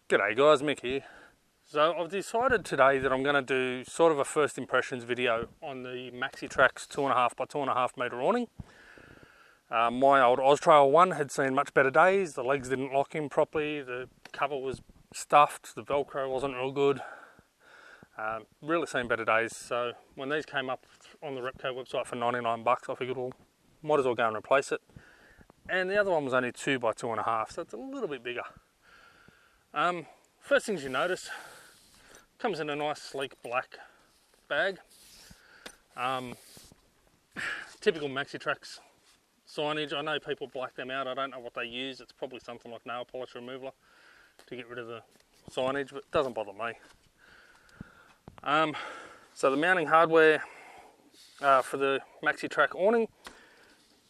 G'day guys, Mick here. So I've decided today that I'm going to do sort of a first impressions video on the MaxiTrax 2.5 by 2.5 metre awning. My old Austrail one had seen much better days. The legs didn't lock in properly, the cover was stuffed, the Velcro wasn't real good. Really seen better days. So when these came up on the Repco website for 99 bucks, I figured, well, might as well go and replace it. And the other one was only 2 by 2.5, so it's a little bit bigger. First things you notice, comes in a nice sleek black bag. Typical MaxiTrax signage. I know people black them out. I don't know what they use. It's probably something like nail polish remover to get rid of the signage, but it doesn't bother me. So the mounting hardware for the MaxiTrax awning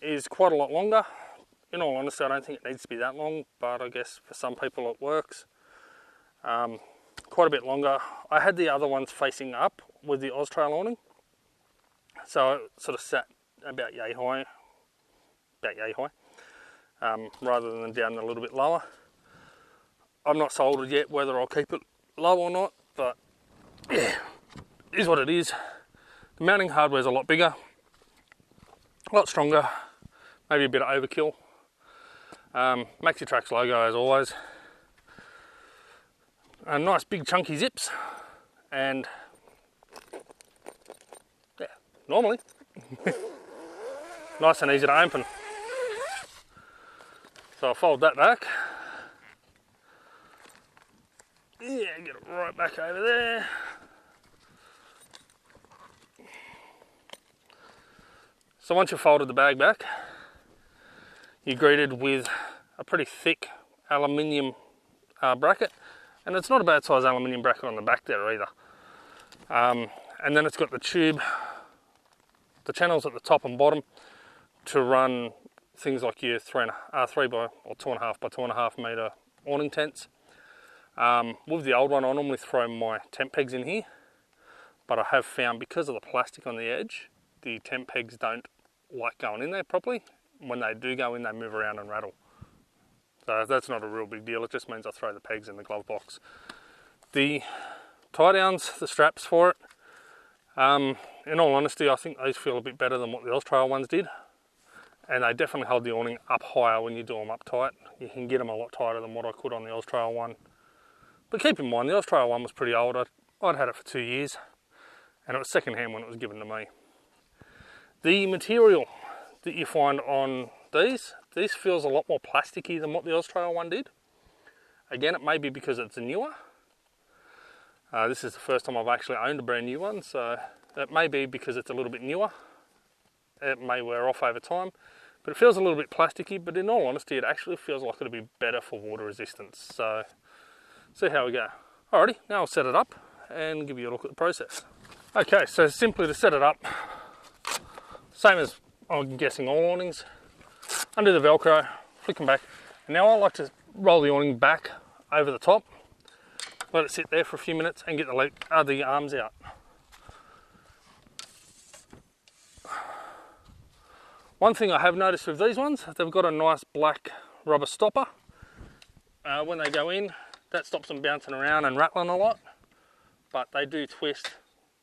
is quite a lot longer. In all honesty, I don't think it needs to be that long, but I guess for some people it works. Quite a bit longer. I had the other ones facing up with the Austrail awning, so it sort of sat about yay high, rather than down a little bit lower. I'm not sold yet whether I'll keep it low or not, but yeah, it is what it is. The mounting hardware is a lot bigger, a lot stronger, maybe a bit of overkill. MaxiTrax logo as always. Nice big chunky zips, and yeah, normally nice and easy to open. So I'll fold that back. Yeah, get it right back over there. So once you've folded the bag back, you're greeted with a pretty thick aluminium bracket, and it's not a bad size aluminium bracket on the back there either. And then it's got the tube, the channels at the top and bottom to run things like your 3 by or 2.5 by 2.5 metre awning tents. With the old one, I normally throw my tent pegs in here, but I have found because of the plastic on the edge, the tent pegs don't like going in there properly. When they do go in, they move around and rattle. So that's not a real big deal. It just means I throw the pegs in the glove box. The tie downs, the straps for it, in all honesty, I think these feel a bit better than what the Austrail ones did. And they definitely hold the awning up higher when you do them up tight. You can get them a lot tighter than what I could on the Austrail one. But keep in mind, the Austrail one was pretty old. I'd had it for 2 years, and it was second hand when it was given to me. The material that you find on these feels a lot more plasticky than what the Austrail one did. Again, it may be because it's a newer. This is the first time I've actually owned a brand new one, so it may be because it's a little bit newer. It may wear off over time, but it feels a little bit plasticky, but in all honesty, it actually feels like it'll be better for water resistance. So, see how we go. Alrighty, now I'll set it up and give you a look at the process. Okay, so simply to set it up, same as I'm guessing all awnings, undo the Velcro, flick them back, and now I like to roll the awning back over the top, let it sit there for a few minutes and get the arms out. One thing I have noticed with these ones, they've got a nice black rubber stopper. When they go in, that stops them bouncing around and rattling a lot, but they do twist,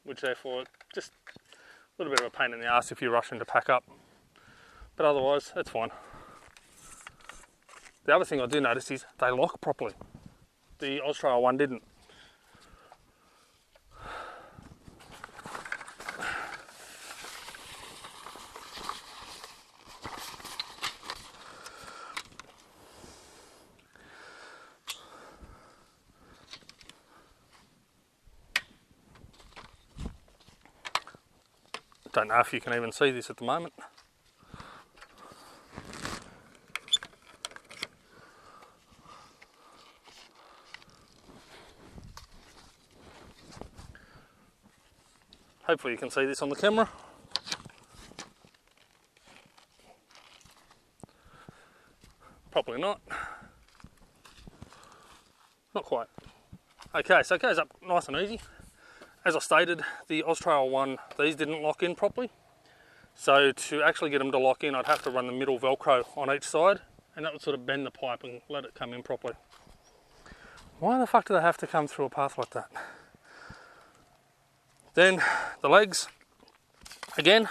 which therefore just a little bit of a pain in the ass if you're rushing to pack up. But otherwise, that's fine. The other thing I do notice is they lock properly. The Austrail one didn't. Don't know if you can even see this at the moment. Hopefully you can see this on the camera. Probably not. Not quite. Okay, so it goes up nice and easy. As I stated, the Austrail one, these didn't lock in properly. So to actually get them to lock in, I'd have to run the middle Velcro on each side, and that would sort of bend the pipe and let it come in properly. Why the fuck do they have to come through a path like that? Then the legs, again,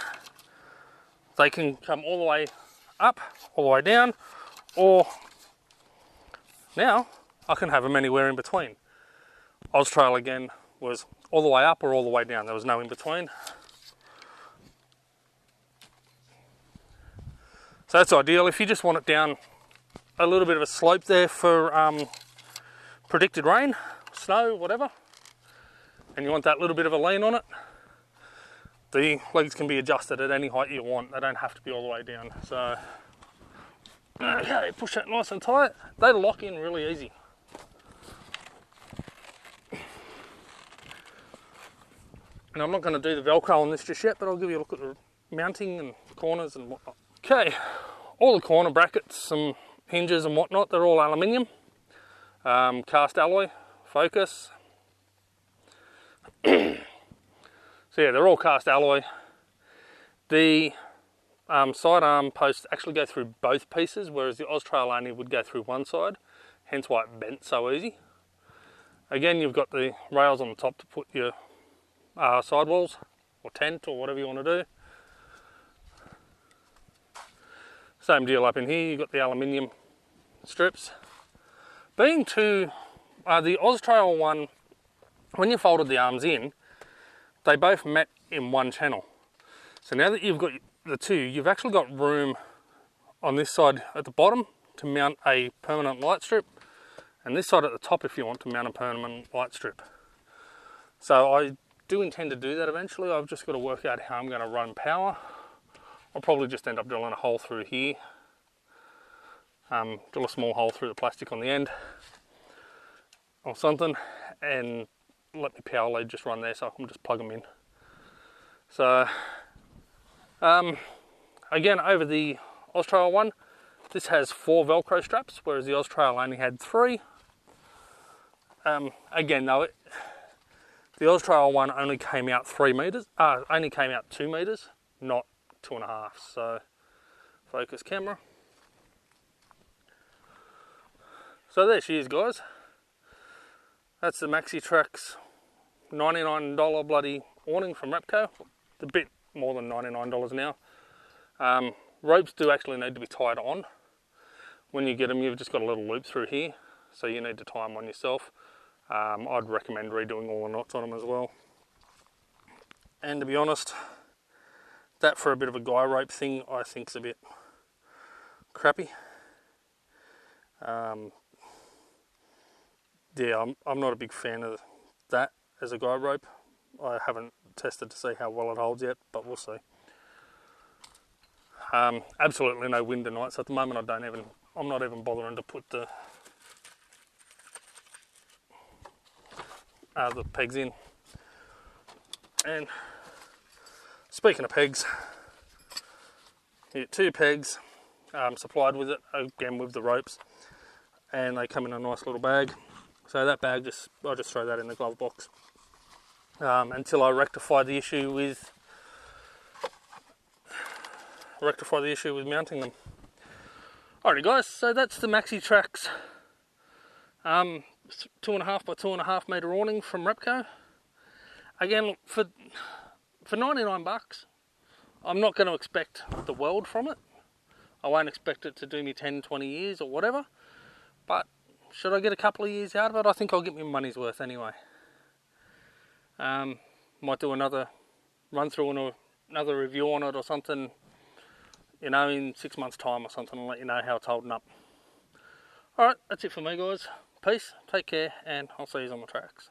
they can come all the way up, all the way down, or now I can have them anywhere in between. Austrail again was all the way up or all the way down. There was no in between. So that's ideal. If you just want it down a little bit of a slope there for predicted rain, snow, whatever, and you want that little bit of a lean on it, the legs can be adjusted at any height you want. They don't have to be all the way down. So, okay, push that nice and tight. They lock in really easy. And I'm not going to do the Velcro on this just yet, but I'll give you a look at the mounting and corners and whatnot. Okay, all the corner brackets, some hinges and whatnot, they're all aluminium. Cast alloy, focus. So yeah, they're all cast alloy. The sidearm posts actually go through both pieces, whereas the Austrail only would go through one side, hence why it bent so easy. Again, you've got the rails on the top to put your sidewalls or tent or whatever you want to do. Same deal up in here, you've got the aluminium strips. Being to the Austrail one, when you folded the arms in, they both met in one channel. So now that you've got the two, you've actually got room on this side at the bottom to mount a permanent light strip, and this side at the top if you want to mount a permanent light strip. So I do intend to do that eventually. I've just got to work out how I'm going to run power. I'll probably just end up drilling a hole through here, drill a small hole through the plastic on the end or something, and let my power lead just run there so I can just plug them in. So again, over the Austrail one, this has 4 Velcro straps, whereas the Austrail only had 3. Again though, the Austrail one only came out 2 meters, not 2.5. So focus camera. So there she is, guys. That's the MaxiTrax $99 bloody awning from Repco. It's a bit more than $99 now. Ropes do actually need to be tied on. When you get them, you've just got a little loop through here, so you need to tie them on yourself. I'd recommend redoing all the knots on them as well. And to be honest, that for a bit of a guy rope thing, I think's a bit crappy. Yeah, I'm not a big fan of that as a guy rope. I haven't tested to see how well it holds yet, but we'll see. Absolutely no wind tonight, so at the moment I'm not even bothering to put the pegs in. And speaking of pegs, you get 2 pegs supplied with it, again with the ropes, and they come in a nice little bag. So that bag, I'll just throw that in the glove box until I rectify the issue with mounting them. Alrighty guys, so that's the MaxiTrax 2.5 by 2.5 meter awning from Repco. Again, for 99 bucks, I'm not going to expect the world from it. I won't expect it to do me 10, 20 years or whatever, but should I get a couple of years out of it, I think I'll get my money's worth anyway. Might do another run through and another review on it or something, you know, in 6 months time or something, and let you know how it's holding up. Alright, that's it for me guys. Peace, take care, and I'll see you on the tracks.